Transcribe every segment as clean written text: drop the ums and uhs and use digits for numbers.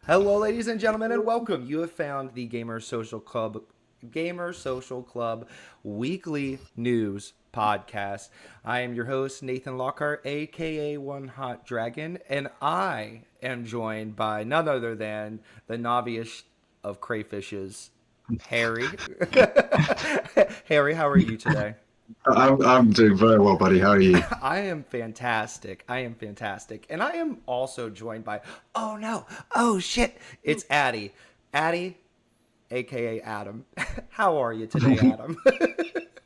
Hello, ladies and gentlemen, and welcome. You have found the Gamer Social Club weekly news podcast. I am your host, Nathan Lockhart, aka One Hot Dragon, and I am joined by none other than the novice of crayfishes, Harry. Harry, how are you today? I'm doing very well, buddy. How are you? I am fantastic. I am fantastic. And I am also joined by, oh no, oh shit, it's Addie. Addie, aka Adam. How are you today, Adam?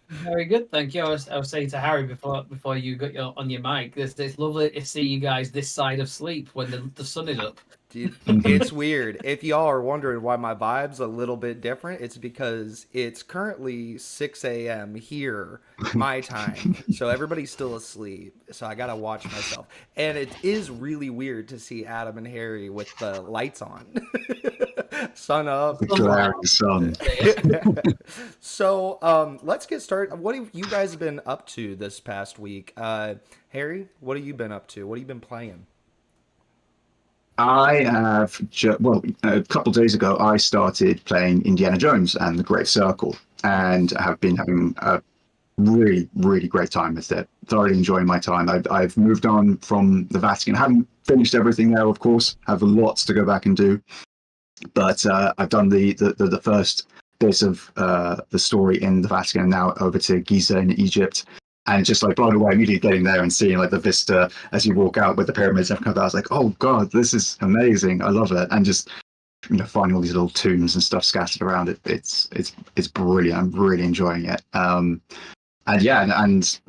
Very good, thank you. I was saying to Harry before you got your on your mic, it's lovely to see you guys this side of sleep when the sun is up. Dude, it's weird. If y'all are wondering why my vibe's a little bit different, it's because it's currently 6 a.m. here, my time. So everybody's still asleep. So I gotta watch myself. And it is really weird to see Adam and Harry with the lights on. Sun up. The glaring sun. So let's get started. What have you guys been up to this past week? Harry, what have you been up to? What have you been playing? I have well, a couple of days ago, I started playing Indiana Jones and the Great Circle, and have been having a really, really great time with it. Thoroughly enjoying my time. I've moved on from the Vatican. Haven't finished everything there, of course. Have lots to go back and do, but I've done the first bit of the story in the Vatican, and now over to Giza in Egypt. And just like blown away immediately getting there and seeing like the vista as you walk out with the pyramids and everything. I was like, oh god, this is amazing. I love it. And just finding all these little tombs and stuff scattered around it. It's brilliant. I'm really enjoying it. And yeah, and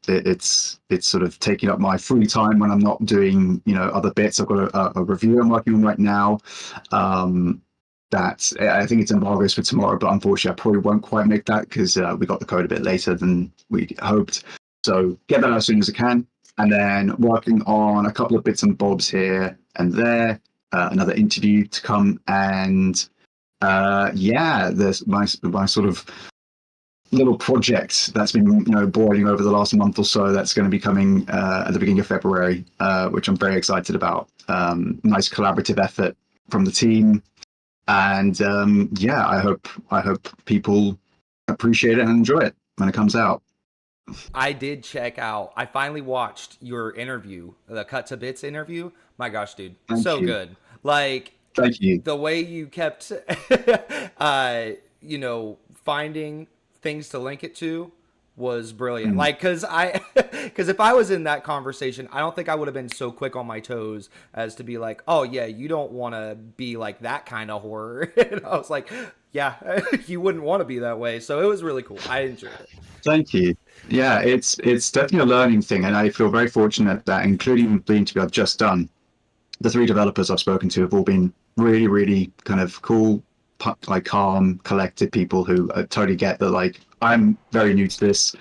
it's sort of taking up my free time when I'm not doing other bits. I've got a review I'm working on right now. That I think it's embargoes for tomorrow, but unfortunately I probably won't quite make that because we got the code a bit later than we hoped. So get that out as soon as I can, and then working on a couple of bits and bobs here and there. Another interview to come, and yeah, there's my sort of little project that's been boiling over the last month or so. That's going to be coming at the beginning of February, which I'm very excited about. Nice collaborative effort from the team. And yeah, I hope people appreciate it and enjoy it when it comes out. I did check out. I finally watched your interview, the Cut to Bits interview. My gosh, dude, Thank so you. good. Like Thank you. the way you kept, finding things to link it to was brilliant. Mm. Like, because if I was in that conversation, I don't think I would have been so quick on my toes as to be like, oh yeah, you don't want to be like that kind of horror. And I was like, yeah, you wouldn't want to be that way. So it was really cool. I enjoyed it. Thank you. Yeah, it's definitely a learning thing, and I feel very fortunate that, including the interview I've just done, the three developers I've spoken to have all been really, really kind of cool, like calm, collected people who totally get that. Like, I'm very new to this,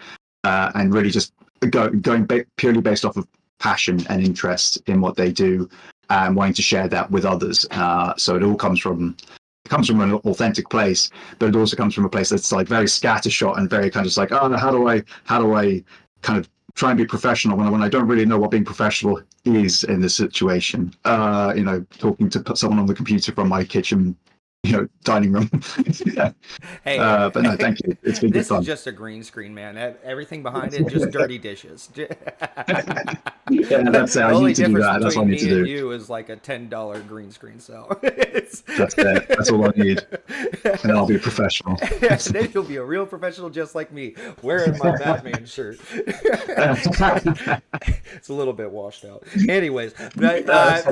and really just going purely based off of passion and interest in what they do, and wanting to share that with others. So it all comes from an authentic place, but it also comes from a place that's like very scattershot and very kind of just like, oh, how do I kind of try and be professional when I don't really know what being professional is in this situation. Talking to someone on the computer from my kitchen, dining room. Yeah. Hey, But no, thank you. It's been good this is fun. just a green screen, man. Everything behind it, just dirty dishes. Yeah, that's it. The I only need to do difference that. That's what I between need to me and do. you is like a $10 green screen. So it's That's it. That's all I need, and I'll be a professional. and then you'll be a real professional just like me, wearing my Batman shirt. It's a little bit washed out. Anyways, but,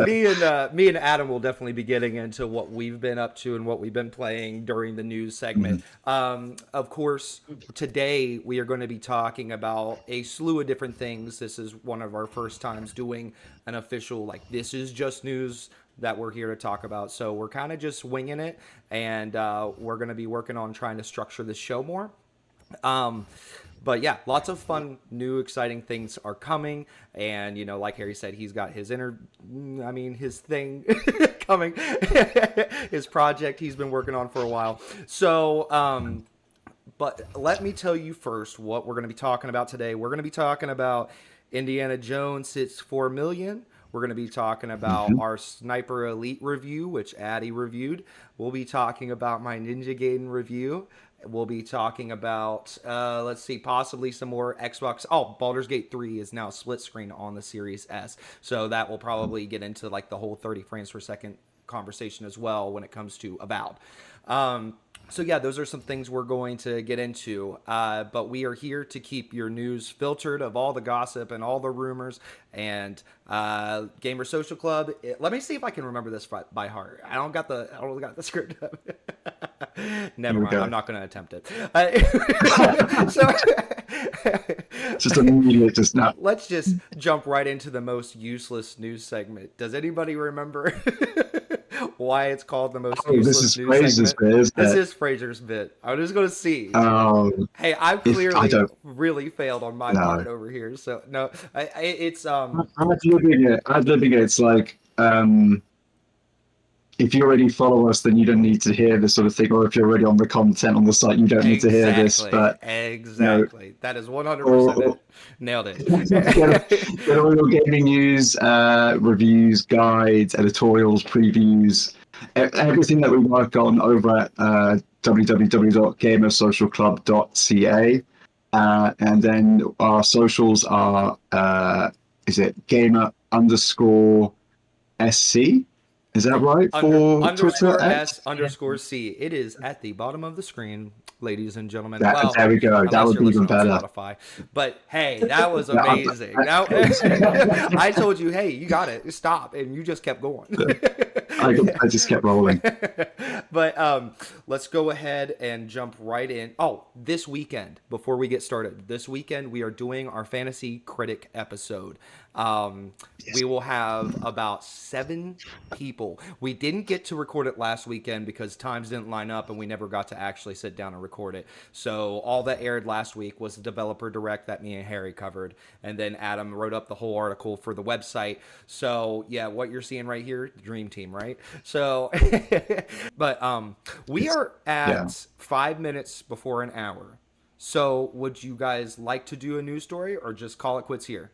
me and Adam will definitely be getting into what we've been up to and what we've been playing during the news segment. Of course, today we are going to be talking about a slew of different things. This is one of our first times doing an official, like, this is just news that we're here to talk about. So we're kind of just winging it, and we're going to be working on trying to structure this show more. But yeah, lots of fun, new, exciting things are coming, and like Harry said, he's got his thing coming, his project he's been working on for a while. So, but let me tell you first what we're going to be talking about today. We're going to be talking about Indiana Jones hits 4 million. We're going to be talking about our Sniper Elite review, which Addy reviewed. We'll be talking about my Ninja Gaiden review. We'll be talking about, let's see, possibly some more Xbox. Oh, Baldur's Gate 3 is now split screen on the Series S. So that will probably get into like the whole 30 frames per second conversation as well when it comes to Avowed. So yeah, those are some things we're going to get into. But we are here to keep your news filtered of all the gossip and all the rumors. And Gamer Social Club. Let me see if I can remember this by heart. I don't got the script up. Never mind. I'm not going to attempt it. So just immediate, just not. Let's just jump right into the most useless news segment. Does anybody remember why it's called the most useless news segment? This is Fraser's bit. I'm just going to see. Hey, I've clearly really failed on my part over here. So no, it's I'm living it. It's like if you already follow us, then you don't need to hear this sort of thing. Or if you're already on the content on the site, you don't need to hear this. But exactly, that is 100% it. Nailed it. Get all your gaming news, reviews, guides, editorials, previews, everything that we work on over at www.gamersocialclub.ca. And then our socials are is it gamer_SC? Is that right? For Twitter? _S_C. It is at the bottom of the screen, ladies and gentlemen. There we go. That would be even better. Spotify. But hey, that was amazing. Now, I told you, hey, you got it. Stop, and you just kept going. I just kept rolling. But let's go ahead and jump right in. Oh, this weekend, before we get started, this weekend we are doing our Fantasy Critic episode. We will have about 7 people. We didn't get to record it last weekend because times didn't line up and we never got to actually sit down and record it. So all that aired last week was the developer direct that me and Harry covered, and then Adam wrote up the whole article for the website. So yeah, what you're seeing right here, the dream team, right? So but we are at 5 minutes before an hour. So would you guys like to do a news story or just call it quits here?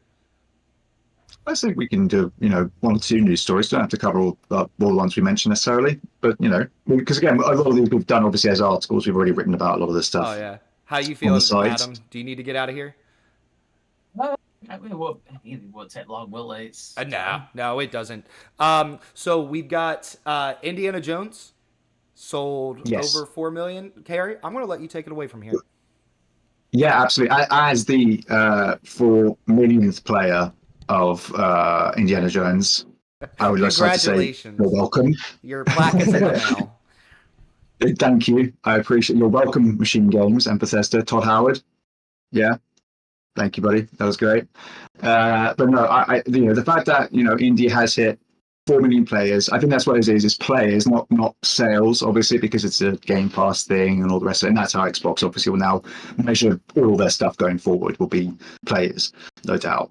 I think we can do, 1 or 2 news stories. Don't have to cover all the ones we mentioned necessarily, but because again, a lot of these we've done obviously as articles. We've already written about a lot of this stuff. Oh yeah, how you feeling, Adam? Do you need to get out of here? It won't take long, will it? No, it doesn't. So we've got Indiana Jones sold over 4 million. Harry, I'm going to let you take it away from here. Yeah, absolutely. As the 4 millionth player of Indiana Jones, I would just like to say you're welcome. Your plaque is in the mail. Thank you. I appreciate your welcome, Machine Games and Bethesda. Todd Howard. Yeah. Thank you, buddy. That was great. But no, the fact that India has hit 4 million players, I think that's what it is players, not sales, obviously, because it's a Game Pass thing and all the rest of it. And that's how Xbox obviously will now measure all their stuff going forward, will be players, no doubt.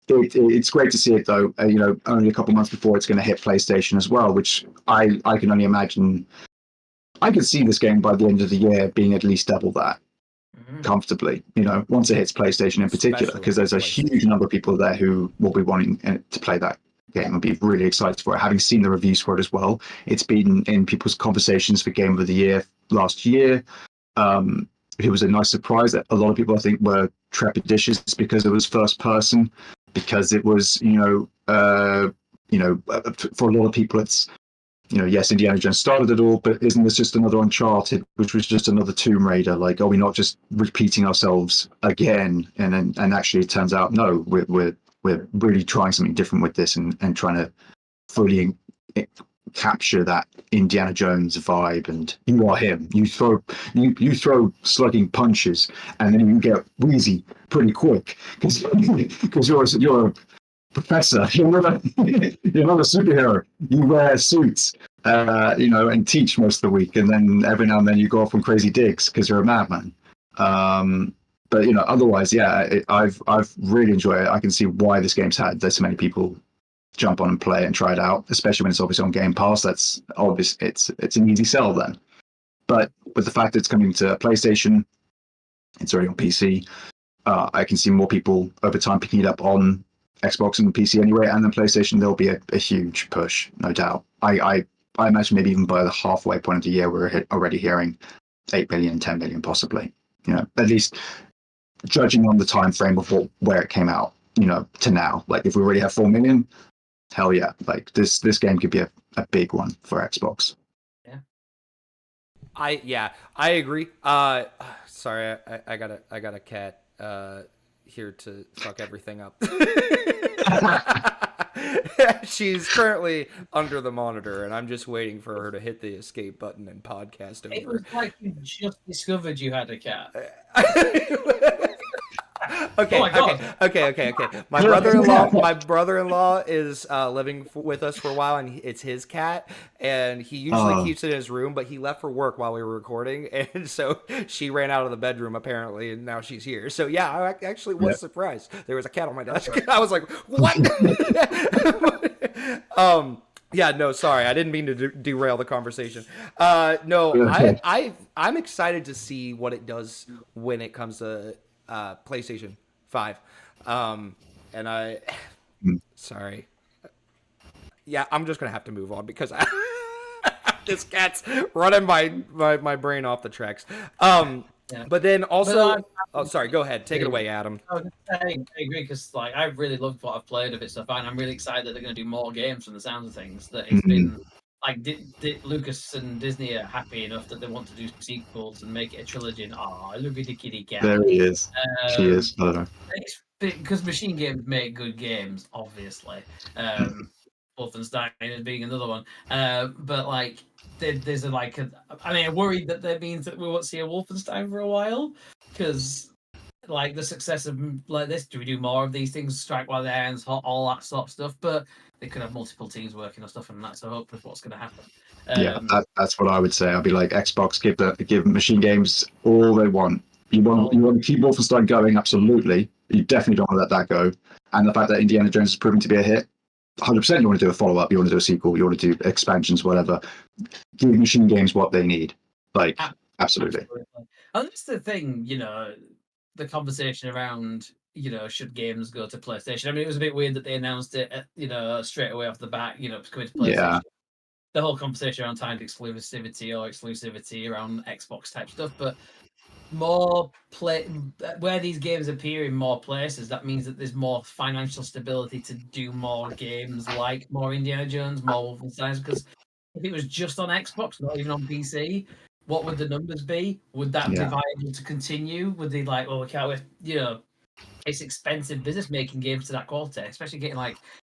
It's great to see it though. Only a couple months before it's going to hit PlayStation as well, which I can only imagine. I could see this game by the end of the year being at least double that comfortably. Once it hits PlayStation in particular, because there's a huge number of people there who will be wanting to play that game and be really excited for it. Having seen the reviews for it as well, it's been in people's conversations for Game of the Year last year. It was a nice surprise that a lot of people, I think, were trepidatious because it was first person, because it was, for a lot of people, it's, yes, Indiana Jones started it all, but isn't this just another Uncharted, which was just another Tomb Raider? Like, are we not just repeating ourselves again? And actually, it turns out, no, we're really trying something different with this and trying to fully capture that Indiana Jones vibe. And you are him. You throw slugging punches, and then you get wheezy pretty quick because you're a professor. You're not a superhero. You wear suits, and teach most of the week, and then every now and then you go off on crazy digs because you're a madman. But otherwise, I've really enjoyed it. I can see why this game's had so many people jump on and play and try it out, especially when it's obviously on Game Pass. That's obvious. It's an easy sell then. But with the fact that it's coming to PlayStation, it's already on PC. I can see more people over time picking it up on Xbox and PC anyway, and then PlayStation, there'll be a huge push, no doubt. I imagine maybe even by the halfway point of the year, we're already hearing 8 billion, 10 billion, possibly. At least judging on the time frame of where it came out, to now. Like if we already have 4 million, hell yeah! Like this game could be a big one for Xbox. I agree. Sorry, I got a cat here to fuck everything up. She's currently under the monitor, and I'm just waiting for her to hit the escape button and podcast over. It was like you just discovered you had a cat. Okay. My brother-in-law is living with us for a while, and it's his cat, and he usually keeps it in his room, but he left for work while we were recording, and so she ran out of the bedroom apparently, and now she's here. So yeah, I actually was surprised there was a cat on my desk. I was like, what? Yeah, no, sorry, I didn't mean to derail the conversation. I'm excited to see what it does when it comes to PlayStation 5. Sorry. Yeah, I'm just gonna have to move on because this cat's running my brain off the tracks. But then also, sorry, go ahead, take it away, Adam. I agree because I really loved what I've played of it so far, and I'm really excited that they're going to do more games from the sounds of things. That it's been Lucas and Disney are happy enough that they want to do sequels and make it a trilogy. And look at the kitty cat. There he is. She is. I don't know. Because Machine Games make good games, obviously. Wolfenstein is being another one. But there's I'm worried that means that we won't see a Wolfenstein for a while because the success of this, do we do more of these things, strike while the iron's hot, all that sort of stuff, but they could have multiple teams working on stuff, and that's a hope of what's going to happen. That's what I would say. I'd be like, Xbox, give Machine Games all they want. You want to keep Wolfenstein going, absolutely. You definitely don't want to let that go. And the fact that Indiana Jones is proving to be a hit, 100% you want to do a follow-up, you want to do a sequel, you want to do expansions, whatever. Give Machine Games what they need. Absolutely. And that's the thing, the conversation around, should games go to PlayStation? I mean, it was a bit weird that they announced it, straight away off the bat, coming to PlayStation. Yeah. The whole conversation around timed exclusivity around Xbox type stuff, but where these games appear in more places, that means that there's more financial stability to do more games, like more Indiana Jones, more Wolfenstein. Because if it was just on Xbox, not even on PC, what would the numbers be? Would that be viable to continue? Would they we can't, it's expensive business making games to that quality, especially getting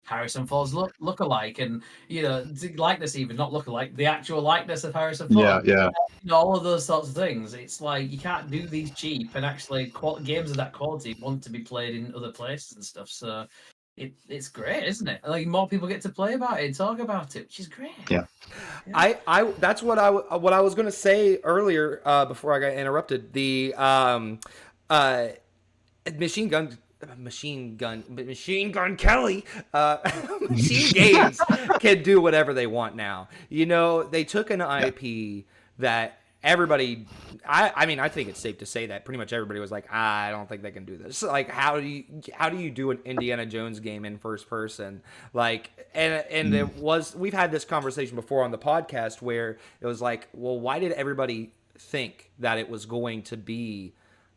Harrison Ford's look-alike, and likeness, even not look-alike, the actual likeness of Harrison Ford. All of those sorts of things. It's you can't do these cheap, and actually games of that quality want to be played in other places and stuff. So it's great, isn't it? More people get to play about it and talk about it, which is great. Yeah. I that's what I was going to say earlier before I got interrupted. The Machine Gun Kelly, Machine Games can do whatever they want now. They took an IP that everybody, I think it's safe to say that pretty much everybody was like, I don't think they can do this. How do you do an Indiana Jones game in first person? And it was, we've had this conversation before on the podcast where it was well, why did everybody think that it was going to be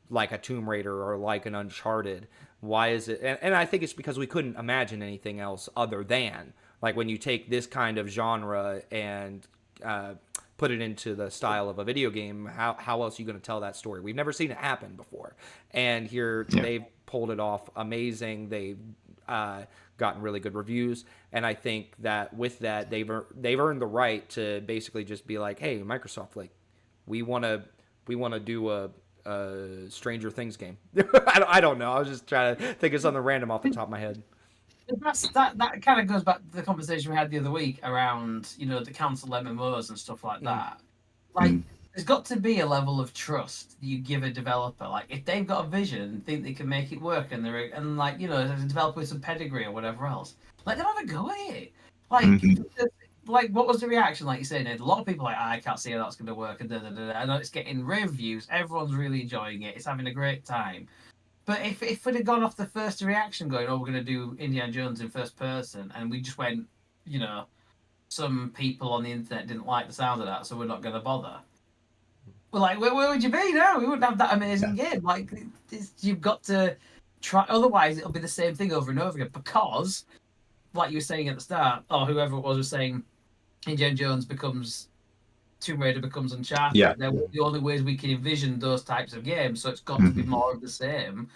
like a Tomb Raider or like an Uncharted? Why is it? And I think it's because we couldn't imagine anything else other than when you take this kind of genre and put it into the style of a video game, how else are you going to tell that story? We've never seen it happen before, and here they've pulled it off amazing. They've gotten really good reviews, and I think that with that they've earned the right to basically just be like, hey, Microsoft, we want to do a Stranger Things game. I don't know. I was just trying to think of something random off the top of my head. That kind of goes back to the conversation we had the other week around the council MMOs and stuff like that. There's got to be a level of trust that you give a developer. If they've got a vision and think they can make it work, and they're as a developer with some pedigree or whatever else, let them have a go at it. What was the reaction? Like you said, Ned, a lot of people I can't see how that's going to work. And I know it's getting reviews. Everyone's really enjoying it. It's having a great time. But if we'd have gone off the first reaction going, oh, we're going to do Indiana Jones in first person, and we just went, you know, some people on the internet didn't like the sound of that, so we're not going to bother. Well, like, where would you be now? We wouldn't have that amazing game. Like, you've got to try. Otherwise, it'll be the same thing over and over again. Because, like you were saying at the start, or whoever it was saying, Indiana Jones becomes Tomb Raider becomes Uncharted. Yeah. They're the only ways we can envision those types of games. So it's got to be more of the same.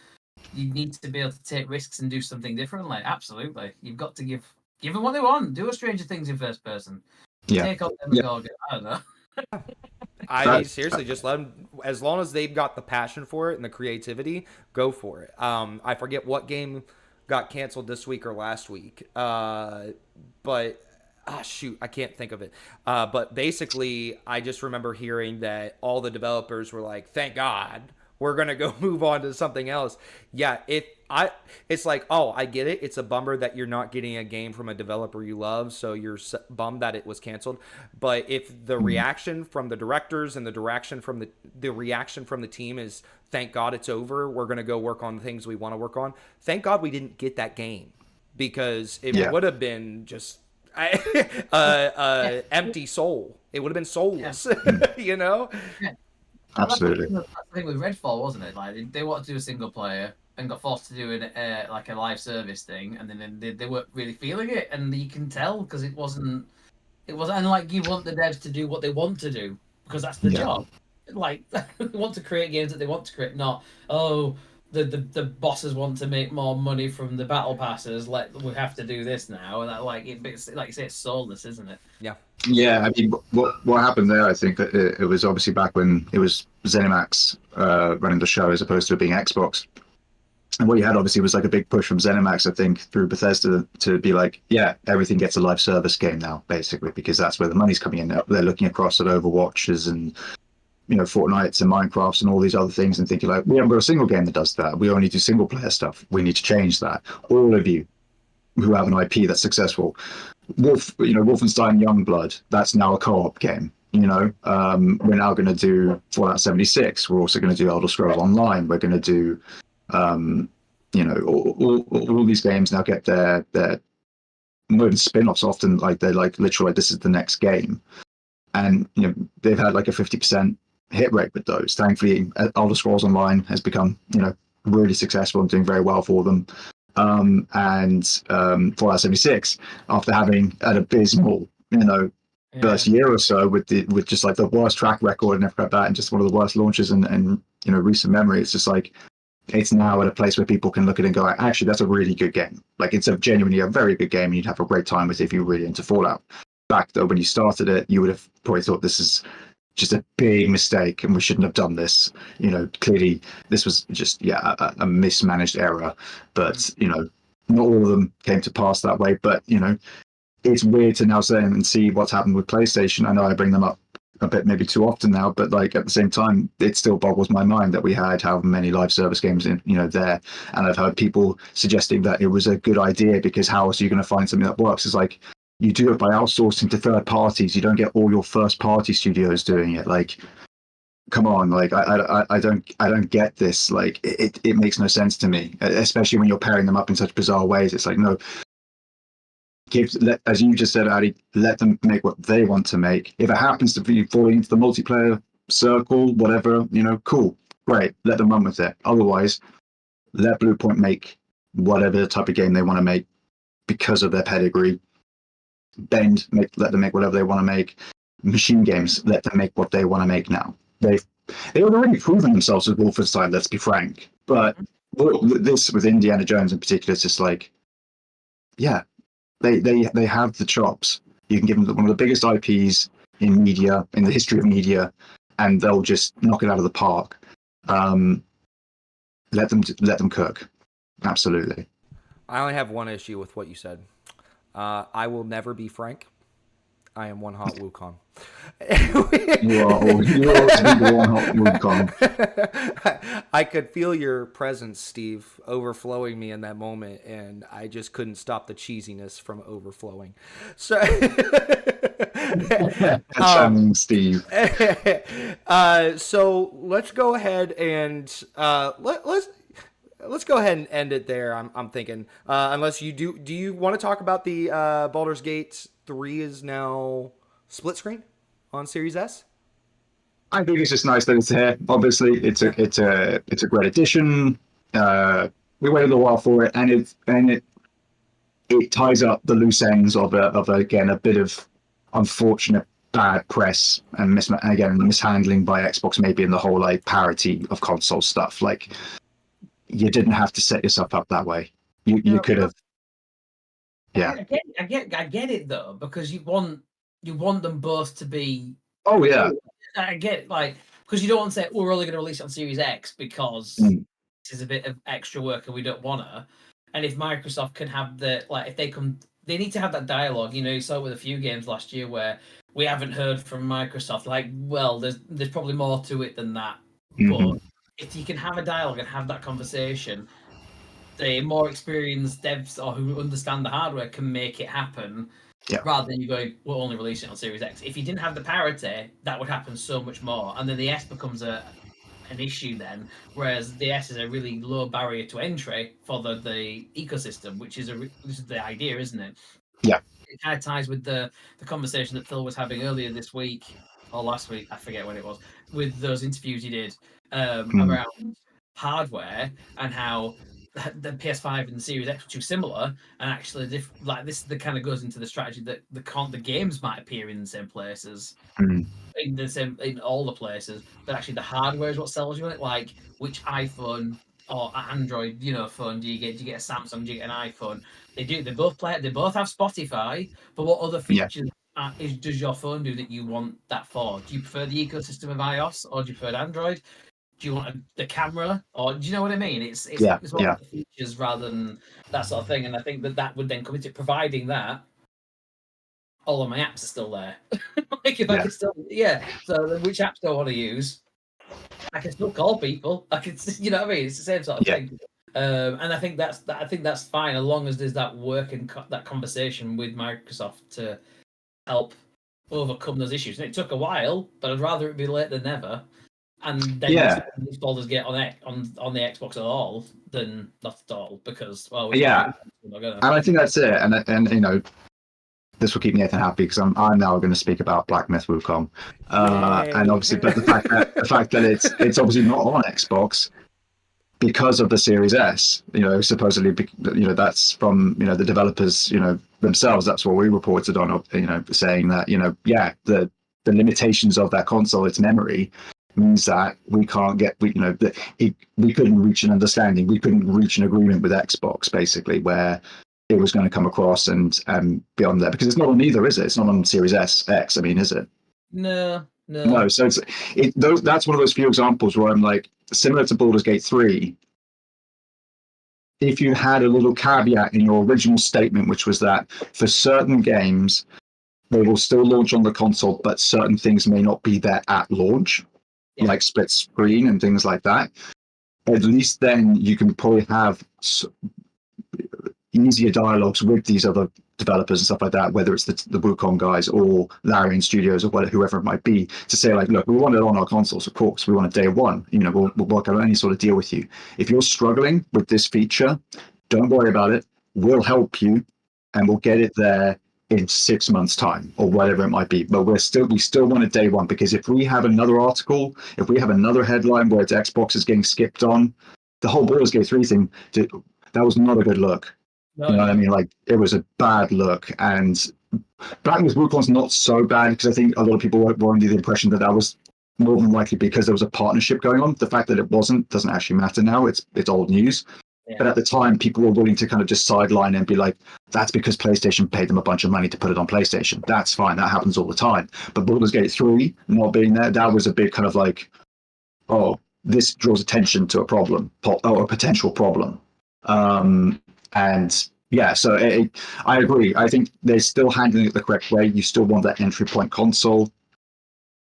You need to be able to take risks and do something differently. Absolutely, you've got to give them what they want. Do a Stranger Things in first person. Yeah. Take on Demogorgon. I don't know. I mean, seriously, just let them, as long as they've got the passion for it and the creativity, go for it. I forget what game got canceled this week or last week, but shoot, I can't think of it. But basically, I just remember hearing that all the developers were like, "Thank God, we're gonna go move on to something else." Yeah, it's like, oh, I get it. It's a bummer that you're not getting a game from a developer you love, so you're bummed that it was canceled. But if the reaction from the directors and the reaction from the team is, "Thank God it's over. We're gonna go work on the things we want to work on." Thank God we didn't get that game, because it would have been just empty soul. It would have been soulless, you know. Yeah. Absolutely. That's the thing with Redfall, wasn't it? Like they wanted to do a single player and got forced to do like a live service thing, and then they weren't really feeling it, and you can tell because it wasn't. And like, you want the devs to do what they want to do because that's the job. Like, they want to create games that they want to create, not the bosses want to make more money from the battle passes. We have to do this now, and that, like you say, it's soulless, isn't it? Yeah. Yeah, I mean, what happened there? I think that it was obviously back when it was ZeniMax running the show as opposed to it being Xbox. And what you had obviously was like a big push from ZeniMax, I think, through Bethesda to be like, yeah, everything gets a live service game now, basically, because that's where the money's coming in. They're looking across at Overwatches and, you know, Fortnites and Minecrafts and all these other things and thinking like, we haven't got a single game that does that. We only do single player stuff. We need to change that. All of you who have an IP that's successful, Wolfenstein Youngblood, that's now a co-op game. You know, we're now going to do Fallout 76. We're also going to do Elder Scrolls Online. We're going to do, all these games now get their not even spin-offs. Often, like they're like literally, like, this is the next game, and you know they've had like a 50% hit rate with those. Thankfully, Elder Scrolls Online has become, you know, really successful and doing very well for them. Fallout 76, after having an abysmal, first year or so with just like the worst track record and everything like that, and just one of the worst launches and recent memory, it's just like it's now at a place where people can look at it and go, actually, that's a really good game. Like, it's genuinely a very good game, and you'd have a great time with it if you're really into Fallout. Back though, when you started it, you would have probably thought this is just a big mistake and we shouldn't have done this. You know, clearly this was just a mismanaged error, but not all of them came to pass that way. But it's weird to now say and see what's happened with PlayStation. I know I bring them up a bit maybe too often now, but like at the same time, it still boggles my mind that we had however many live service games in there, and I've heard people suggesting that it was a good idea because how else are you going to find something that works? It's like, you do it by outsourcing to third parties. You don't get all your first party studios doing it. Like, come on, like I don't get this. Like, it makes no sense to me, especially when you're pairing them up in such bizarre ways. It's like, no, as you just said, Addy, let them make what they want to make. If it happens to be falling into the multiplayer circle, whatever, cool, great, let them run with it. Otherwise, let Bluepoint make whatever type of game they want to make because of their pedigree. Let them make whatever they want to make. Machine Games, let them make what they want to make now. They've already proven themselves with Wolfenstein, let's be frank. But this with Indiana Jones in particular, it's just like, yeah, they have the chops. You can give them one of the biggest IPs in media, in the history of media, and they'll just knock it out of the park. Let them cook. Absolutely. I only have one issue with what you said. I will never be Frank. I am one hot Wukong. You are one hot Wukong. I could feel your presence, Steve, overflowing me in that moment, and I just couldn't stop the cheesiness from overflowing. So, Steve. So let's go ahead and let's. let's go ahead and end it there. I'm thinking, unless you do you want to talk about the Baldur's Gate 3 is now split screen on Series S? I think it's just nice that it's here. Obviously, it's a great addition. We waited a while for it, and it ties up the loose ends of again a bit of unfortunate bad press and mishandling by Xbox, maybe in the whole like parity of console stuff. Like, you didn't have to set yourself up that way. You could have. Yeah. I get it though, because you want them both to be. Oh yeah. I get like, because you don't want to say, well, we're only going to release it on Series X because this is a bit of extra work and we don't want to. And if Microsoft can have if they need to have that dialogue. You know, you saw it with a few games last year where we haven't heard from Microsoft. Like, well, there's probably more to it than that. But if you can have a dialogue and have that conversation, the more experienced devs or who understand the hardware can make it happen. Yeah. Rather than you going, we'll only release it on Series X. If you didn't have the parity, that would happen so much more, and then the S becomes an issue then. Whereas the S is a really low barrier to entry for the ecosystem, which is the idea, isn't it? Yeah. It kind of ties with the conversation that Phil was having earlier this week or last week, I forget when it was, with those interviews he did around hardware and how the PS5 and the Series X were too similar, and actually, this kind of goes into the strategy that the games might appear in the same places, in all the places, but actually the hardware is what sells you on it. Like, which iPhone or Android, phone do you get? Do you get a Samsung? Do you get an iPhone? They do. They both play. They both have Spotify, but what other features does your phone do that you want that for? Do you prefer the ecosystem of iOS or do you prefer Android? Do you want the camera, or do you know what I mean? It's one of the features rather than that sort of thing. And I think that would then come into providing that all of my apps are still there. Like, if I can still, So which apps do I want to use? I can still call people. I can, you know what I mean? It's the same sort of thing. And I think that's fine as long as there's that work and that conversation with Microsoft to help overcome those issues. And it took a while, but I'd rather it be late than never. And then this Baldur's Gate on the Xbox at all than not at all, because and I think that's it. And this will keep Nathan happy because I'm now going to speak about Black Myth Wukong, and obviously, but the fact that it's obviously not on Xbox because of the Series S. Supposedly, that's from the developers themselves. That's what we reported on. Saying that the limitations of that console, its memory, means that we can't get we couldn't reach an understanding, we couldn't reach an agreement with Xbox, basically, where it was going to come across and be on there, because it's not on either, is it? It's not on Series X, I mean, is it? No. So that's one of those few examples where I'm like, similar to Baldur's Gate 3, if you had a little caveat in your original statement, which was that for certain games they will still launch on the console, but certain things may not be there at launch, like split screen and things like that. At least then you can probably have easier dialogues with these other developers and stuff like that, whether it's the Wukong guys or Larian Studios or whoever it might be, to say, like, look, we want it on our consoles, of course. We want it day one. We'll work out any sort of deal with you. If you're struggling with this feature, don't worry about it. We'll help you, and we'll get it there in 6 months' time or whatever it might be. But we still want it day one, because if we have another article, if we have another headline where it's Xbox is getting skipped on, the whole Baldur's Gate 3 thing, that was not a good look. What I mean? Like, it was a bad look. And Black Myth Wukong's not so bad, because I think a lot of people were under the impression that was more than likely because there was a partnership going on. The fact that it wasn't doesn't actually matter now. It's old news. But at the time, people were willing to kind of just sideline and be like, that's because PlayStation paid them a bunch of money to put it on PlayStation. That's fine. That happens all the time. But Baldur's Gate 3 not being there, that was a big kind of like, oh, this draws attention to a problem, or a potential problem. And yeah, so I agree. I think they're still handling it the correct way. You still want that entry point console.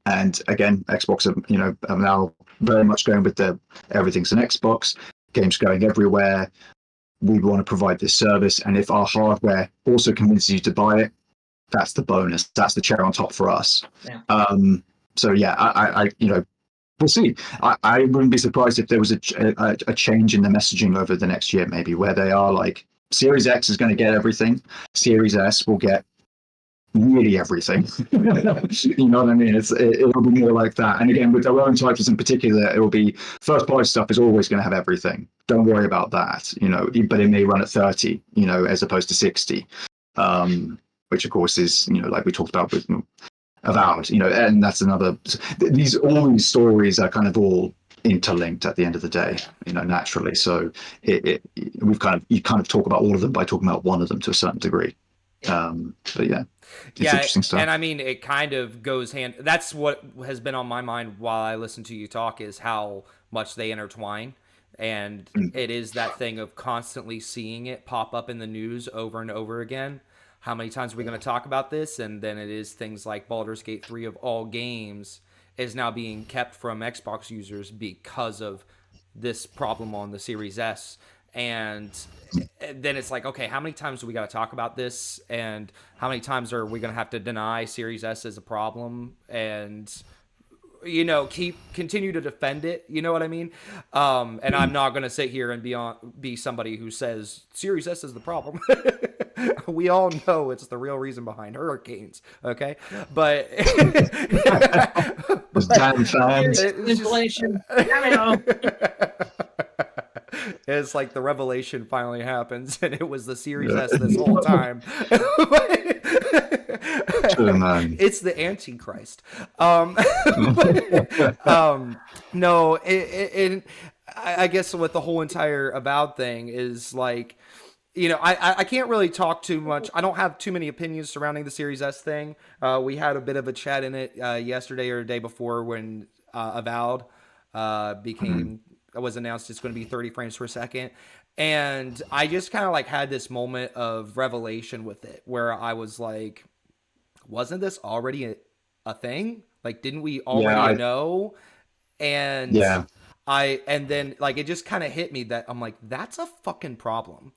And again, Xbox are now very much going with everything's an Xbox. Games going everywhere. We want to provide this service, and if our hardware also convinces you to buy it, that's the bonus. That's the cherry on top for us. Yeah. So yeah, I we'll see. I wouldn't be surprised if there was a change in the messaging over the next year, maybe, where they are like, Series X is going to get everything, Series S will get really everything. You know what I mean? It'll be more like that. And again, with their own titles in particular, it will be first party stuff is always going to have everything. Don't worry about that, but it may run at 30, as opposed to 60. Which of course is, like we talked about with Avowed, and that's another. All these stories are kind of all interlinked at the end of the day, naturally. So you kind of talk about all of them by talking about one of them to a certain degree. But yeah, it's interesting stuff. And I mean, it kind of goes hand. That's what has been on my mind while I listen to you talk, is how much they intertwine. And it is that thing of constantly seeing it pop up in the news over and over again. How many times are we going to talk about this? And then it is things like Baldur's Gate 3 of all games is now being kept from Xbox users because of this problem on the Series S. And then it's like, okay, how many times do we got to talk about this? And how many times are we going to have to deny Series S as a problem? And continue to defend it. You know what I mean? And I'm not going to sit here and be somebody who says Series S is the problem. We all know it's the real reason behind hurricanes. Okay. But damn fans. Inflation. It's like the revelation finally happens, and it was the Series S this whole time. It's the Antichrist. No, I guess what the whole entire Avowed thing is like, I can't really talk too much. I don't have too many opinions surrounding the Series S thing. We had a bit of a chat in it yesterday or the day before when Avowed was announced it's going to be 30 frames per second. And I just kind of like had this moment of revelation with it where I was like, wasn't this already a thing? Like, didn't we already know? And then like, it just kind of hit me that I'm like, that's a fucking problem.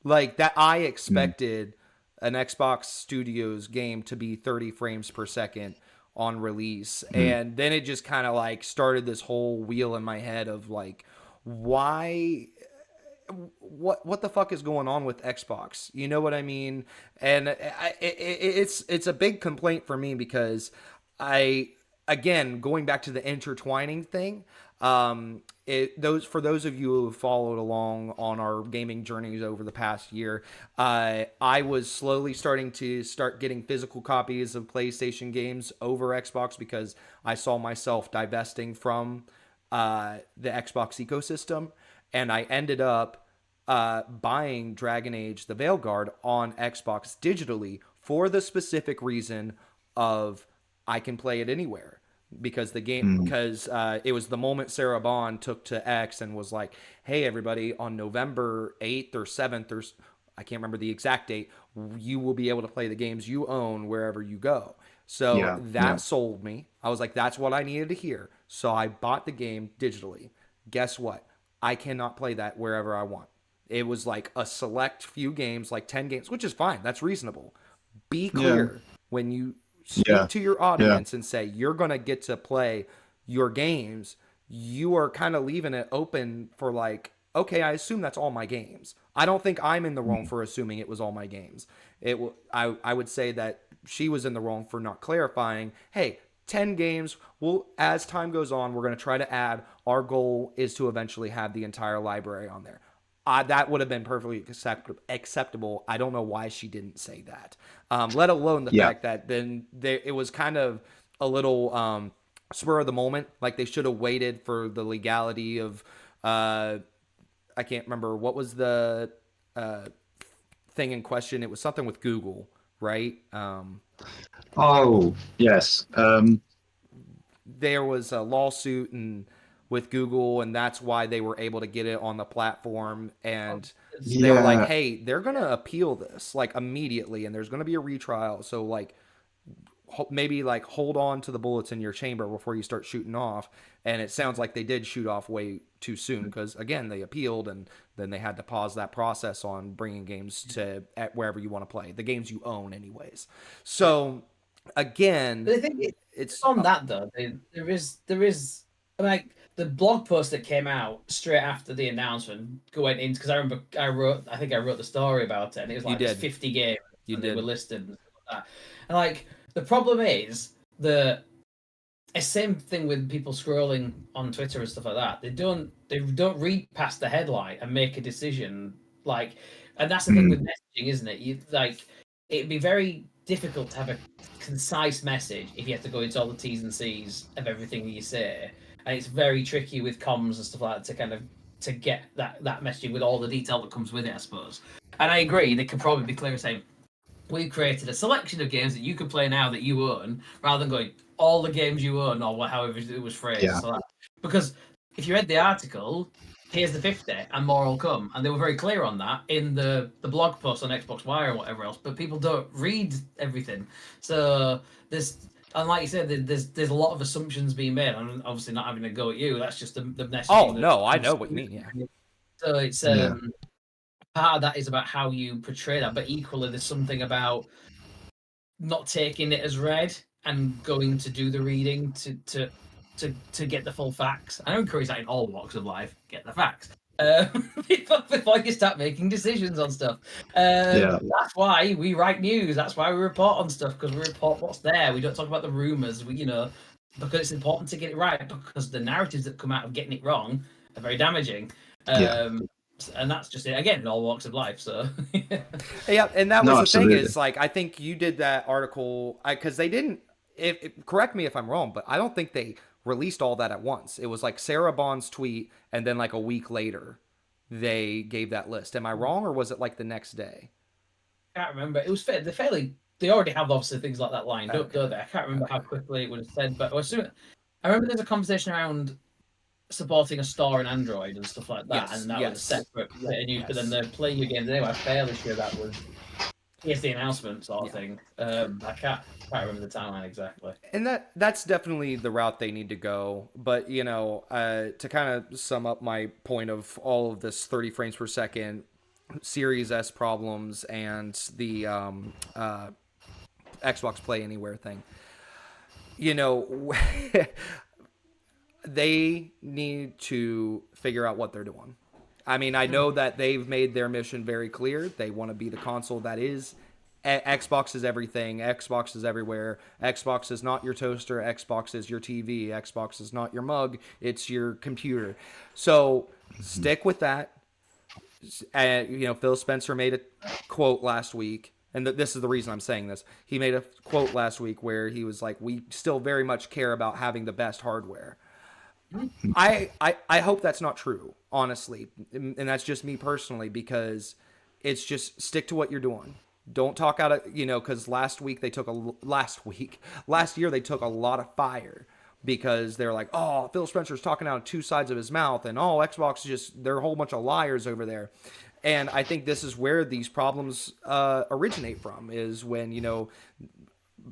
Like that I expected an Xbox Studios game to be 30 frames per second on release. And then it just kind of like started this whole wheel in my head of like, why, what the fuck is going on with Xbox? You know what I mean? And it's a big complaint for me because again, going back to the intertwining thing, for those of you who have followed along on our gaming journeys over the past year, I was slowly starting to getting physical copies of PlayStation games over Xbox because I saw myself divesting from the Xbox ecosystem, and I ended up buying Dragon Age: The Veilguard on Xbox digitally for the specific reason of I can play it anywhere. Because it was the moment Sarah Bond took to X and was like, hey, everybody, on November 8th or 7th, or I can't remember the exact date, you will be able to play the games you own wherever you go. So that sold me. I was like, that's what I needed to hear. So I bought the game digitally. Guess what? I cannot play that wherever I want. It was like a select few games, like 10 games, which is fine. That's reasonable. Be clear when you speak to your audience and say you're going to get to play your games. You are kind of leaving it open for like, okay, I assume that's all my games. I don't think I'm in the wrong for assuming it was all my games. I would say that she was in the wrong for not clarifying, hey, 10 games. Well, as time goes on, we're going to try to add. Our goal is to eventually have the entire library on there. That would have been perfectly acceptable. I don't know why she didn't say that, let alone the fact that then it was kind of a little spur of the moment. Like they should have waited for the legality of, I can't remember what was the thing in question. It was something with Google, right? Oh, yes. There was a lawsuit with Google, and that's why they were able to get it on the platform. And they were like, hey, they're going to appeal this like immediately, and there's going to be a retrial. So like maybe like hold on to the bullets in your chamber before you start shooting off. And it sounds like they did shoot off way too soon because, again, they appealed, and then they had to pause that process on bringing games to wherever you want to play, the games you own anyways. So again, but I think it's on that though. There is like the blog post that came out straight after the announcement went into, because I remember I think I wrote the story about it, and it was You like there's did. 50 games You and they were did. listed and stuff like that. And like the problem is the same thing with people scrolling on Twitter and stuff like that. They don't read past the headline and make a decision. Like, and that's the thing with messaging, isn't it? You like it'd be very difficult to have a concise message if you have to go into all the T's and C's of everything you say, and it's very tricky with comms and stuff like that to kind of to get that messaging with all the detail that comes with it, I suppose. And I agree, they could probably be clearer saying we've created a selection of games that you can play now that you own, rather than going all the games you own or however it was phrased. Yeah. So because if you read the article, here's the 50 and more will come, and they were very clear on that in the blog post on Xbox Wire or whatever else. But people don't read everything, so there's. And like you said, there's a lot of assumptions being made. I'm obviously not having a go at you. That's just the messaging. Oh no, I know what you mean. Yeah. So it's Yeah. part of that is about how you portray that, but equally there's something about not taking it as read and going to do the reading to get the full facts. I encourage that in all walks of life. Get the facts before you start making decisions on stuff. That's why we write news. That's why we report on stuff, because we report what's there. We don't talk about the rumors. Because it's important to get it right, because the narratives that come out of getting it wrong are very damaging. And that's just it again in all walks of life. So Yeah, and that was the absolutely. thing is like I think you did that article because they didn't. Correct me if I'm wrong, but I don't think they released all that at once. It was like Sarah Bond's tweet, and then like a week later, they gave that list. Am I wrong, or was it like the next day? I can't remember. It was fairly. They already have obviously things like that lined up, don't they? I can't remember how quickly it would have said, but I remember there's a conversation around supporting a store in Android and stuff like that, Yes, and that was a yes. separate bit of news. But then Yes. the playing your games anyway. I'm fairly sure that was the announcement sort of thing. I can't remember the timeline exactly. And that's definitely the route they need to go. But to kind of sum up my point of all of this 30 frames per second Series S problems and the Xbox Play Anywhere thing, they need to figure out what they're doing. I mean, I know that they've made their mission very clear. They want to be the console that is. Xbox is everything. Xbox is everywhere. Xbox is not your toaster. Xbox is your TV. Xbox is not your mug. It's your computer. So stick with that. Phil Spencer made a quote last week, and this is the reason I'm saying this. He made a quote last week where he was like, "We still very much care about having the best hardware." I hope that's not true, honestly, and that's just me personally, because it's just stick to what you're doing. Don't talk out of because last year they took a lot of fire because they're like, oh, Phil Spencer's talking out of two sides of his mouth, and oh, Xbox they're a whole bunch of liars over there. And I think this is where these problems originate from, is when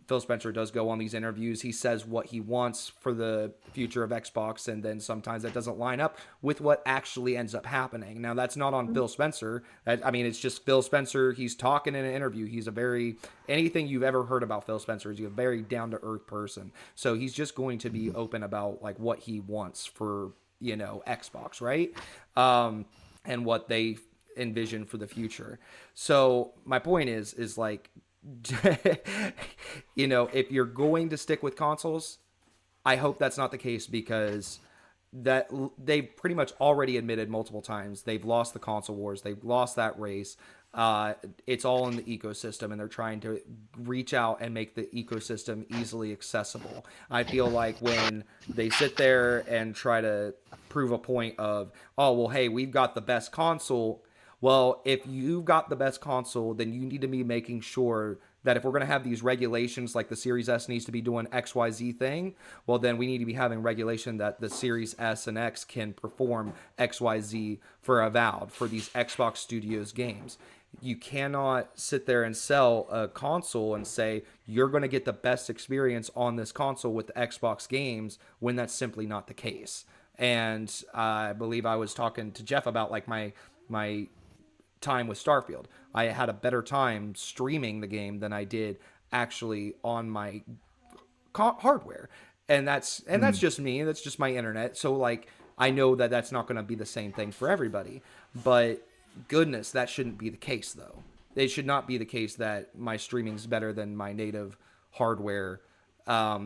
Phil Spencer does go on these interviews. He says what he wants for the future of Xbox, and then sometimes that doesn't line up with what actually ends up happening. Now, that's not on Phil Spencer. It's just Phil Spencer. He's talking in an interview. He's anything you've ever heard about Phil Spencer is a very down-to-earth person. So he's just going to be open about like what he wants for, Xbox, right? And what they envision for the future. So my point is like, if you're going to stick with consoles, I hope that's not the case, because that they've pretty much already admitted multiple times they've lost the console wars. They've lost that race. It's all in the ecosystem, and they're trying to reach out and make the ecosystem easily accessible. I feel like when they sit there and try to prove a point of, oh, well, hey, we've got the best console. Well, if you've got the best console, then you need to be making sure that if we're going to have these regulations, like the Series S needs to be doing XYZ thing, well, then we need to be having regulation that the Series S and X can perform XYZ for Avowed, for these Xbox Studios games. You cannot sit there and sell a console and say you're going to get the best experience on this console with the Xbox games, when that's simply not the case. And I believe I was talking to Jeff about like my time with Starfield. I had a better time streaming the game than I did actually on my hardware. and that's just me. That's just my internet. So like I know that that's not going to be the same thing for everybody. But goodness, that shouldn't be the case though. It should not be the case that my streaming's better than my native hardware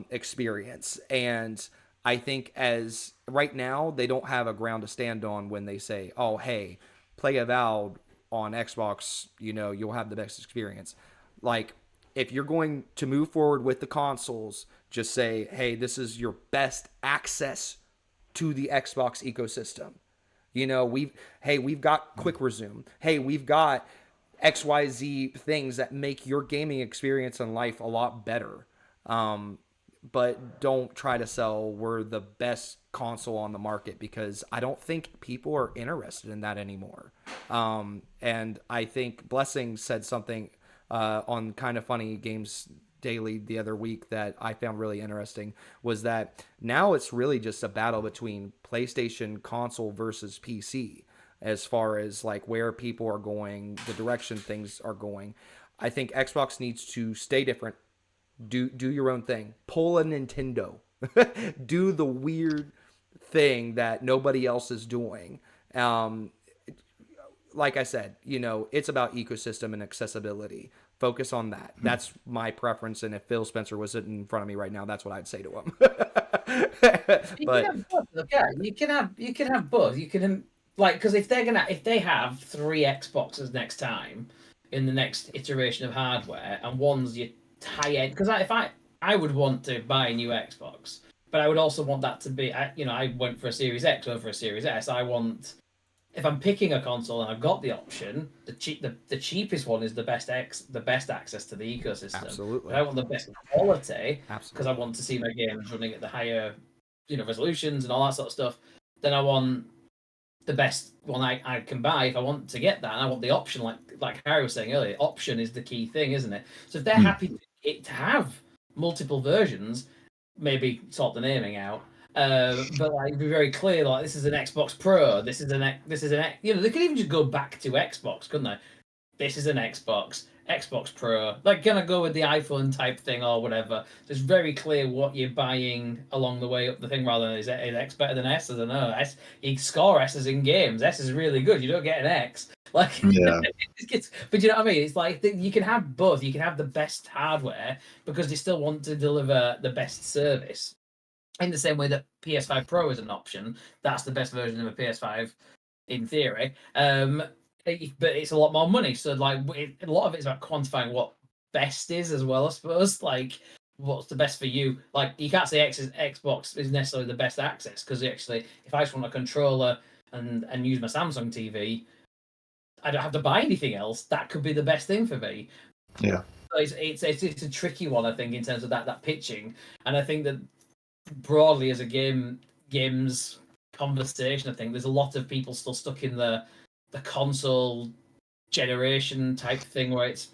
experience. And I think as right now they don't have a ground to stand on when they say, "Oh, hey, play Avowed on Xbox, you know, you'll have the best experience." Like if you're going to move forward with the consoles, just say, "Hey, this is your best access to the Xbox ecosystem." You know, we've got quick resume. Hey, we've got XYZ things that make your gaming experience in life a lot better. But don't try to sell we're the best console on the market, because I don't think people are interested in that anymore. And I think Blessing said something on Kind of Funny Games Daily the other week that I found really interesting, was that now it's really just a battle between PlayStation console versus PC as far as like where people are going, the direction things are going. I think Xbox needs to stay different. Do your own thing. Pull a Nintendo. Do the weird thing that nobody else is doing. Like I said, you know, it's about ecosystem and accessibility. Focus on that. That's my preference. And if Phil Spencer was sitting in front of me right now, that's what I'd say to him. You But can have both. Okay, you can have both. You can like because if they have 3 Xboxes next time in the next iteration of hardware, and one's your high end, because if I would want to buy a new Xbox, but I would also want that to be I went for a Series X over a Series S. I want, if I'm picking a console and I've got the option, the cheapest one is the best access to the ecosystem. absolutely. But I want the best quality because Absolutely. I want to see my games running at the higher, resolutions and all that sort of stuff. Then I want the best one I can buy if I want to get that. And I want the option, like Harry was saying earlier. Option is the key thing, isn't it? So if they're happy to have multiple versions, maybe sort the naming out. But like be very clear, like this is an Xbox Pro, this is they could even just go back to Xbox, couldn't they? This is an Xbox Pro, like gonna go with the iPhone type thing or whatever. So it's very clear what you're buying along the way up the thing, rather than is X better than S? I don't know. S, you score S's in games. S is really good. You don't get an X. Like, Yeah. but you know what I mean? It's like you can have both. You can have the best hardware because they still want to deliver the best service. In the same way that PS5 Pro is an option, that's the best version of a PS5 in theory. But it's a lot more money. So like a lot of it's about quantifying what best is as well, I suppose. Like what's the best for you? Like you can't say Xbox is necessarily the best access, because actually, if I just want a controller and use my Samsung TV, I don't have to buy anything else. That could be the best thing for me. Yeah. So it's a tricky one, I think, in terms of that pitching. And I think that broadly as a games conversation, I think there's a lot of people still stuck in the console generation type thing where it's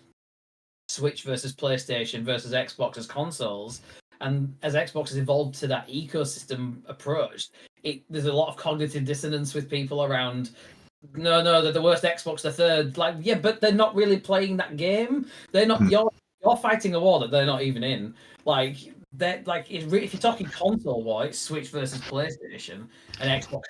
Switch versus PlayStation versus Xbox as consoles. And as Xbox has evolved to that ecosystem approach, there's a lot of cognitive dissonance with people around. No, they're the worst Xbox, the third. Like, yeah, but they're not really playing that game. They're not. You're fighting a war that they're not even in. Like, they're like if you're talking console war, it's Switch versus PlayStation, and Xbox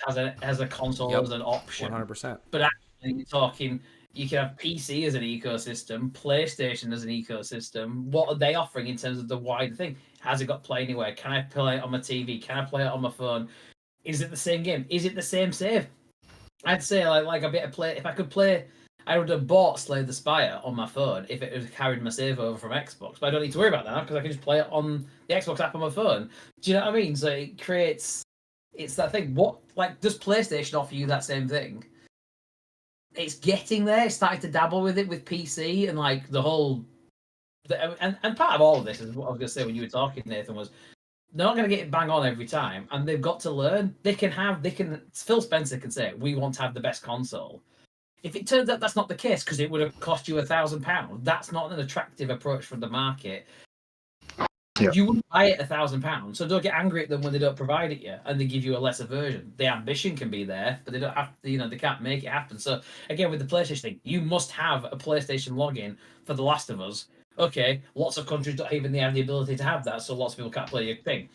has a console as an option. 100%. But actually, you're talking. You can have PC as an ecosystem, PlayStation as an ecosystem. What are they offering in terms of the wider thing? Has it got play anywhere? Can I play it on my TV? Can I play it on my phone? Is it the same game? Is it the same save? I'd say like a bit of play. If I could play, I would have bought Slay the Spire on my phone if it had carried my save over from Xbox. But I don't need to worry about that because I can just play it on the Xbox app on my phone. Do you know what I mean? So it's that thing. What, like, does PlayStation offer you that same thing? It's getting there. It's starting to dabble with it with PC and like the whole. And part of all of this is what I was going to say when you were talking, Nathan, was they're not going to get it bang on every time, and they've got to learn. Phil Spencer can say, we want to have the best console. If it turns out that's not the case, because it would have cost you £1,000, that's not an attractive approach for the market. Yeah. You wouldn't buy it £1,000, so don't get angry at them when they don't provide it yet and they give you a lesser version. The ambition can be there, but they don't have to, they can't make it happen. So again, with the PlayStation thing, you must have a PlayStation login for The Last of Us. Okay, lots of countries don't even have the ability to have that, so lots of people can't play your thing.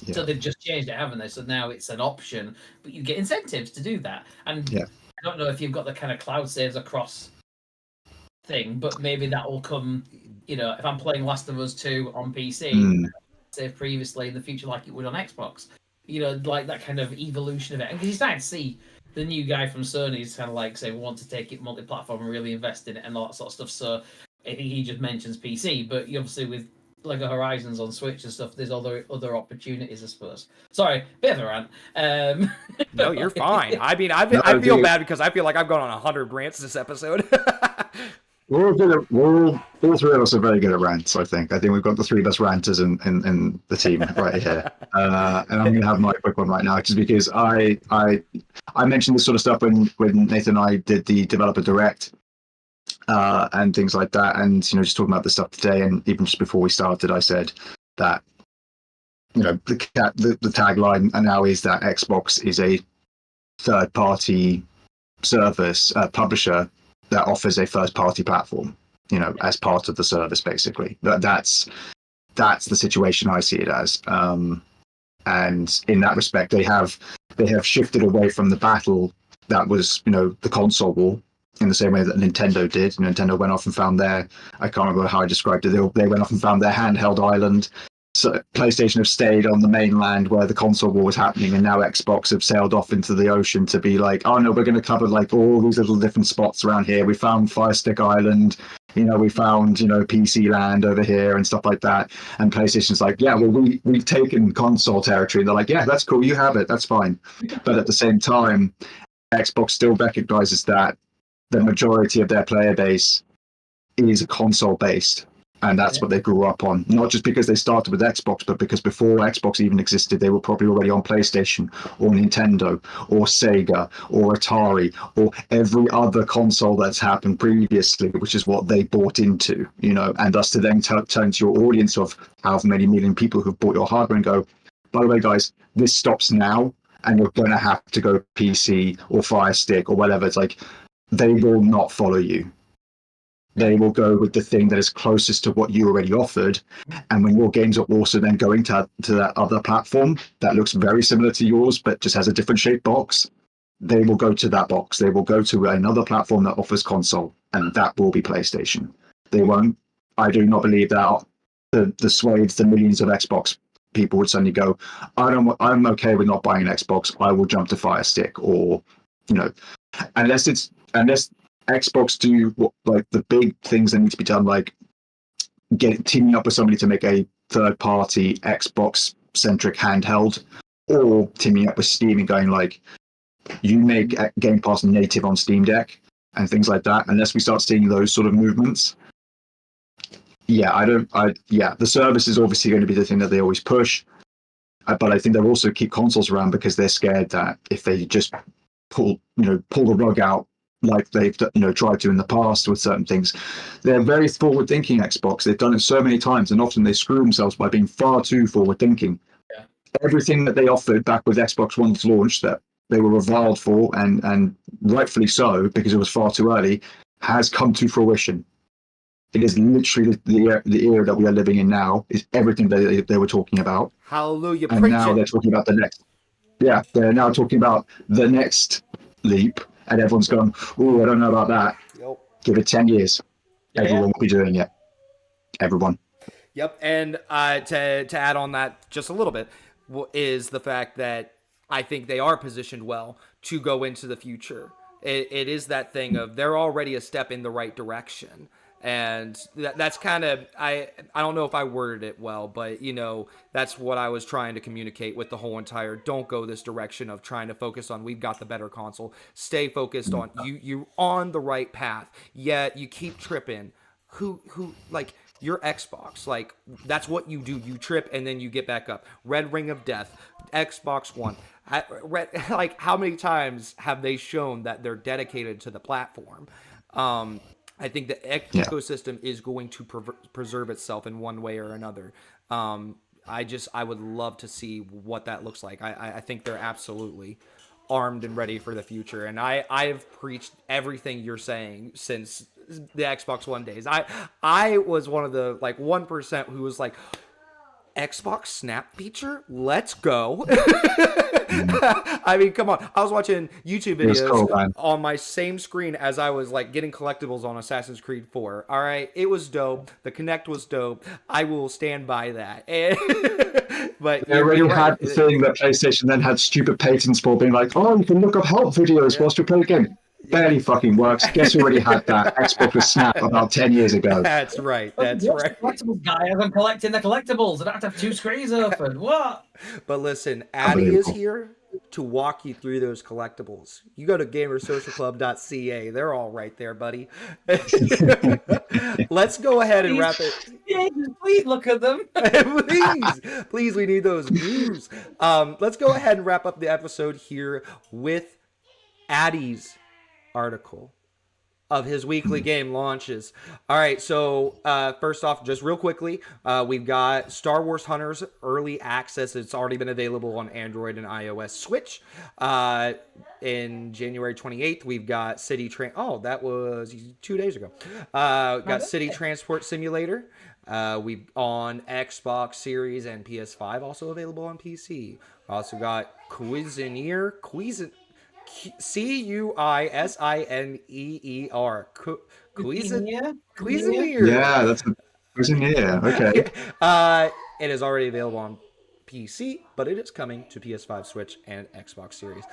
Yeah. So they've just changed it, haven't they? So now it's an option, but you get incentives to do that. And Yeah. I don't know if you've got the kind of cloud saves across thing, but maybe that will come. You know, if I'm playing Last of Us 2 on PC, save previously in the future like it would on Xbox. You know, like that kind of evolution of it. And because you're starting to see the new guy from Sony's kind of like say we want to take it multi-platform and really invest in it and all that sort of stuff. So I think he just mentions PC, but you obviously with Lego Horizons on Switch and stuff, there's other opportunities, I suppose. Sorry, bit of a rant. No, you're fine. I mean, I feel bad because I feel like I've gone on 100 rants this episode. We're good at, all three of us are very good at rants, I think. I think we've got the three best ranters in the team right here. And I'm going to have my quick one right now, just because I mentioned this sort of stuff when Nathan and I did the developer direct and things like that. And, just talking about this stuff today, and even just before we started, I said that, the tagline now is that Xbox is a third party service publisher that offers a first party platform, as part of the service, basically. That's the situation I see it as. And in that respect, they have shifted away from the battle that was, the console war, in the same way that Nintendo did. Nintendo went off and found their, I can't remember how I described it. They went off and found their handheld island. So PlayStation have stayed on the mainland where the console war was happening, and now Xbox have sailed off into the ocean to be like, oh no, we're going to cover like all these little different spots around here. We found Fire Stick Island, we found PC Land over here and stuff like that. And PlayStation's like, yeah, well we've taken console territory. And they're like, yeah, that's cool, you have it, that's fine. But at the same time, Xbox still recognizes that the majority of their player base is console based. And that's what they grew up on. Not just because they started with Xbox, but because before Xbox even existed, they were probably already on PlayStation or Nintendo or Sega or Atari or every other console that's happened previously, which is what they bought into, and thus to then turn to your audience of however many million people who've bought your hardware and go, by the way, guys, this stops now and you're going to have to go PC or Fire Stick or whatever. It's like, they will not follow you. They will go with the thing that is closest to what you already offered. And when your games are also then going to that other platform that looks very similar to yours, but just has a different shaped box, they will go to that box. They will go to another platform that offers console, and that will be PlayStation. They won't. I do not believe that the swathes, the millions of Xbox people would suddenly go, I'm okay with not buying an Xbox. I will jump to Fire Stick, or, unless Xbox do like the big things that need to be done, like teaming up with somebody to make a third-party Xbox-centric handheld, or teaming up with Steam and going like, you make Game Pass native on Steam Deck and things like that. Unless we start seeing those sort of movements, the service is obviously going to be the thing that they always push. But I think they'll also keep consoles around because they're scared that if they just pull the rug out, like they've tried to in the past with certain things. They're very forward-thinking, Xbox. They've done it so many times, and often they screw themselves by being far too forward-thinking. Yeah. Everything that they offered back with Xbox One's launch that they were reviled for, and rightfully so because it was far too early, has come to fruition. It is literally the era that we are living in now, is everything they were talking about. Hallelujah, and now they're talking about the next. Yeah, they're now talking about the next leap. And everyone's gone, oh, I don't know about that. Yep. Give it 10 years. Everyone will be doing it. Everyone. Yep. And to add on that just a little bit is the fact that I think they are positioned well to go into the future. It is that thing of they're already a step in the right direction. And that's kind of, I don't know if I worded it well, but, that's what I was trying to communicate with the whole entire don't go this direction of trying to focus on we've got the better console. Stay focused on you on the right path, yet you keep tripping. Who like your Xbox, like that's what you do. You trip and then you get back up. Red Ring of Death, Xbox One. Like how many times have they shown that they're dedicated to the platform? I think the ecosystem is going to preserve itself in one way or another. I would love to see what that looks like. I think they're absolutely armed and ready for the future. And I've preached everything you're saying since the Xbox One days. I was one of the 1% who was like, Xbox Snap feature? Let's go. I mean, come on. I was watching YouTube videos cool, man. on my same screen as I was like getting collectibles on Assassin's Creed 4. All right. It was dope. The Kinect was dope. I will stand by that. And but They already you're had right. the thing that PlayStation then had stupid patents for being like, oh, you can look up help videos whilst you play the game. Barely fucking works. Guess who already had that? Xbox with Snap about 10 years ago. That's right. That's What's right. the collectibles guy as I'm collecting the collectibles? I don't have to have two screens open. What? But listen, Addy is here to walk you through those collectibles. You go to gamersocialclub.ca. They're all right there, buddy. Let's go ahead and wrap it. Yeah, please look at them. Please, we need those views. Let's go ahead and wrap up the episode here with Addy's article of his weekly game launches. All right, so first off, just real quickly, we've got Star Wars Hunters Early Access. It's already been available on Android and iOS Switch. In January 28th, we've got Oh, that was 2 days ago. Got City Transport Simulator. We've on Xbox Series and PS5, also available on PC. Also got Cuisineer. Cuisineer. Cuisineer. Yeah, that's a Cuisineer. Okay. It is already available on PC, but it is coming to PS5, Switch, and Xbox Series.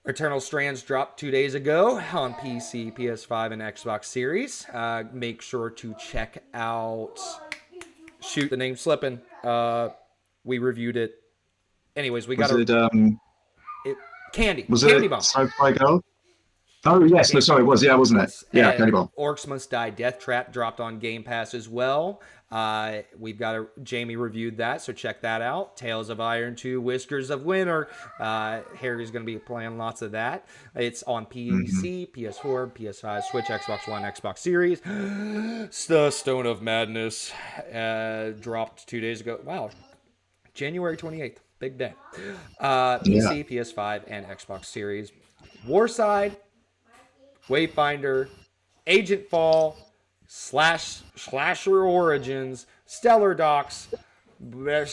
Eternal Strands dropped 2 days ago on PC, PS5, and Xbox Series. Make sure to check out... Shoot, the name's slipping. We reviewed it. Anyways, we got Candy. Was Candy it Bomb. Sci-Fi Girl? Oh, yes. No, sorry, it was. Yeah, wasn't it? Yeah, Candy Bomb. Orcs Must Die Death Trap dropped on Game Pass as well. We've got Jamie reviewed that, so check that out. Tales of Iron 2, Whiskers of Winter. Harry's going to be playing lots of that. It's on PC, PS4, PS5, Switch, Xbox One, Xbox Series. The Stone of Madness dropped 2 days ago. Wow. January 28th. Big day. PC, PS5, and Xbox Series. Warside, Wayfinder, Agent Fall, Slasher Origins, Stellar Docs, Invasion.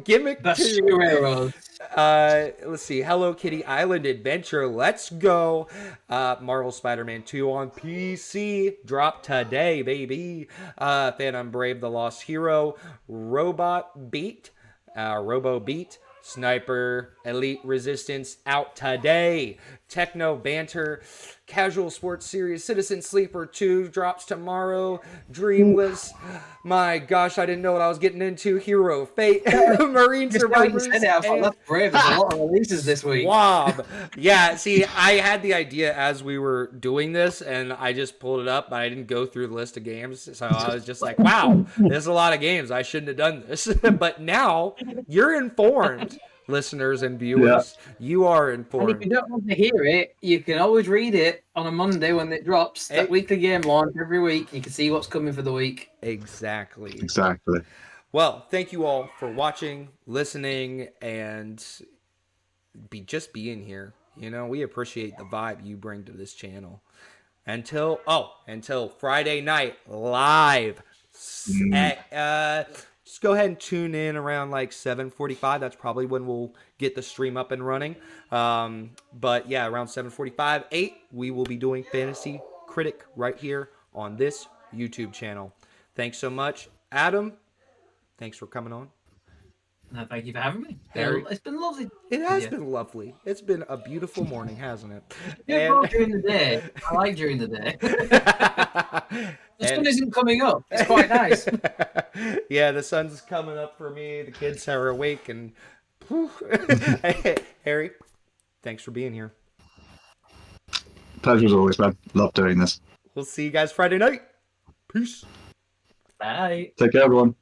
Gimmick 2. Let's see. Hello Kitty Island Adventure. Let's go. Marvel Spider-Man 2 on PC. Dropped today, baby. Phantom Brave the Lost Hero. Robo Beat. Sniper Elite Resistance out today. Techno Banter. Casual Sports Series. Citizen Sleeper 2 drops tomorrow. Dreamless. My gosh, I didn't know what I was getting into. Hero Fate. Marine Survivors. That's brave. There's a lot of releases this week. Wob. Yeah, see, I had the idea as we were doing this, and I just pulled it up, but I didn't go through the list of games. So I was just like, wow, there's a lot of games. I shouldn't have done this. But now you're informed. Listeners and viewers, you are informed. And if you don't want to hear it, you can always read it on a Monday when it drops. That weekly game launch every week. You can see what's coming for the week. Exactly. Well, thank you all for watching, listening, and just being here. You know, we appreciate the vibe you bring to this channel. Until Friday night live at just go ahead and tune in around like 7:45. That's probably when we'll get the stream up and running. But yeah, around 7:45, 8, we will be doing Fantasy Critic right here on this YouTube channel. Thanks so much, Adam. Thanks for coming on. No, thank you for having me. It's been lovely. It has been lovely. It's been a beautiful morning, hasn't it? During the day. I like during the day. The sun isn't coming up. It's quite nice. Yeah, the sun's coming up for me. The kids are awake, and Harry, thanks for being here. Pleasure as always, man. Love doing this. We'll see you guys Friday night. Peace. Bye. Take care, everyone.